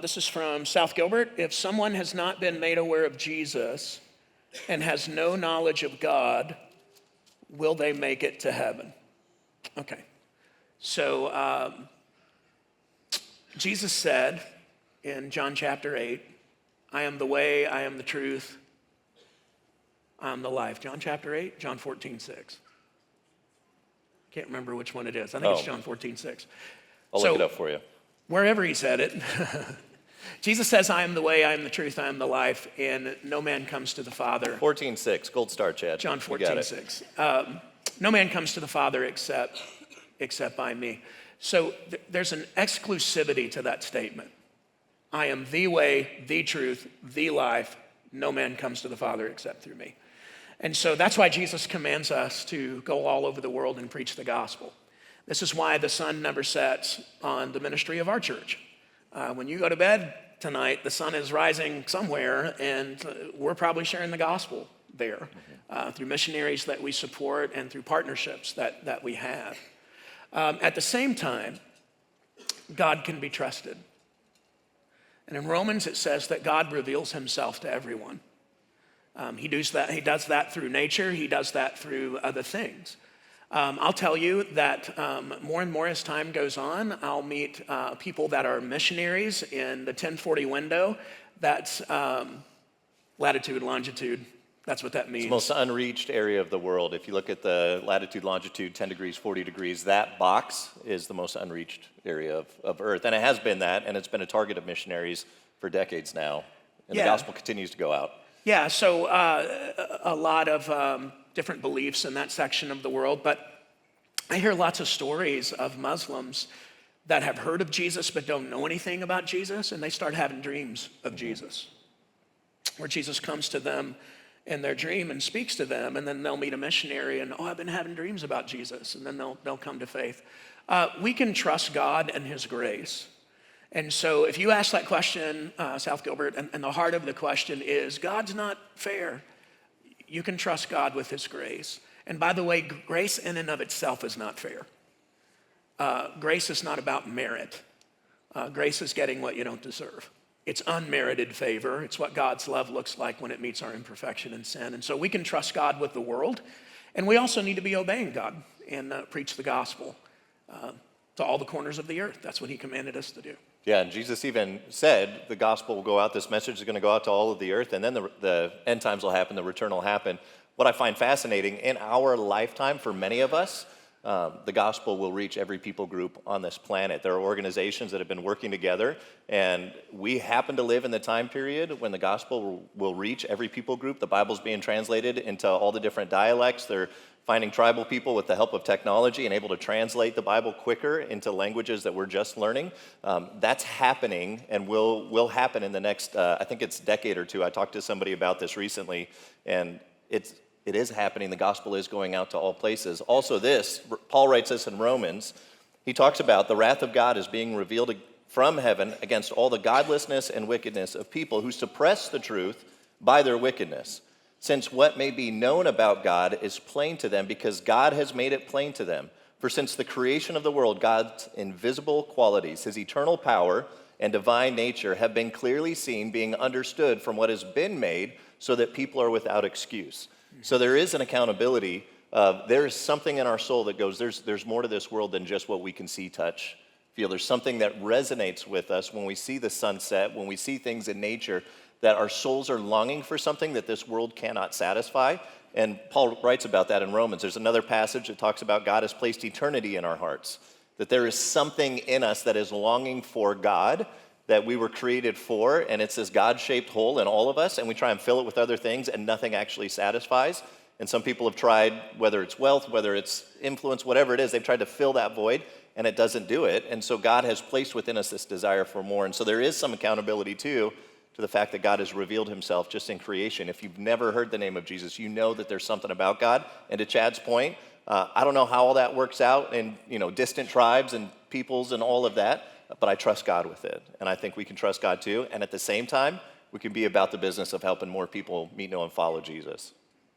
This is from South Gilbert. If someone has not been made aware of Jesus and has no knowledge of God, will they make it to heaven? Okay. So Jesus said in John chapter 8, I am the way, I am the truth, I am the life. John chapter 8, John 14:6. Can't remember which one it is. I think it's John 14:6. I'll look it up for you. Wherever he said it, Jesus says, I am the way, I am the truth, I am the life, and no man comes to the Father. 14:6, gold star, Chad. John 14:6. No man comes to the Father except by me. So there's an exclusivity to that statement. I am the way, the truth, the life. No man comes to the Father except through me. And so that's why Jesus commands us to go all over the world and preach the gospel. This is why the sun never sets on the ministry of our church. When you go to bed tonight, the sun is rising somewhere, and we're probably sharing the gospel there through missionaries that we support and through partnerships that we have. At the same time, God can be trusted. And in Romans, it says that God reveals himself to everyone. He does that through nature. He does that through other things. I'll tell you that more and more as time goes on, I'll meet people that are missionaries in the 1040 window. That's latitude, longitude. That's what that means. It's the most unreached area of the world. If you look at the latitude, longitude, 10 degrees, 40 degrees, that box is the most unreached area of Earth. And it has been that, and it's been a target of missionaries for decades now. And the gospel continues to go out. Yeah, so a lot of different beliefs in that section of the world. But I hear lots of stories of Muslims that have heard of Jesus but don't know anything about Jesus, and they start having dreams of Jesus, where Jesus comes to them in their dream and speaks to them, and then they'll meet a missionary and, I've been having dreams about Jesus, and then they'll come to faith. We can trust God and his grace. And so if you ask that question, South Gilbert, and the heart of the question is, God's not fair. You can trust God with his grace. And by the way, grace in and of itself is not fair. Grace is not about merit. Grace is getting what you don't deserve. It's unmerited favor. It's what God's love looks like when it meets our imperfection and sin. And so we can trust God with the world. And we also need to be obeying God and preach the gospel to all the corners of the earth. That's what he commanded us to do. Yeah, and Jesus even said the gospel will go out, this message is going to go out to all of the earth, and then the end times will happen, the return will happen. What I find fascinating, in our lifetime, for many of us, the gospel will reach every people group on this planet. There are organizations that have been working together, and we happen to live in the time period when the gospel will reach every people group. The Bible's being translated into all the different dialects. They're finding tribal people with the help of technology and able to translate the Bible quicker into languages that we're just learning. That's happening and will happen in the next, I think it's decade or two. I talked to somebody about this recently, and it is happening. The gospel is going out to all places. Also this, Paul writes this in Romans. He talks about the wrath of God is being revealed from heaven against all the godlessness and wickedness of people who suppress the truth by their wickedness. Since what may be known about God is plain to them because God has made it plain to them. For since the creation of the world, God's invisible qualities, his eternal power and divine nature have been clearly seen, being understood from what has been made, so that people are without excuse. So there is an accountability. There is something in our soul that goes, there's more to this world than just what we can see, touch, feel. There's something that resonates with us when we see the sunset, when we see things in nature, that our souls are longing for something that this world cannot satisfy. And Paul writes about that in Romans. There's another passage that talks about God has placed eternity in our hearts, that there is something in us that is longing for God, that we were created for, and it's this God-shaped hole in all of us, and we try and fill it with other things, and nothing actually satisfies. And some people have tried, whether it's wealth, whether it's influence, whatever it is, they've tried to fill that void, and it doesn't do it. And so God has placed within us this desire for more. And so there is some accountability, too, to the fact that God has revealed himself just in creation. If you've never heard the name of Jesus, you know that there's something about God. And to Chad's point, I don't know how all that works out in distant tribes and peoples and all of that, but I trust God with it. And I think we can trust God too. And at the same time, we can be about the business of helping more people meet, know, and follow Jesus.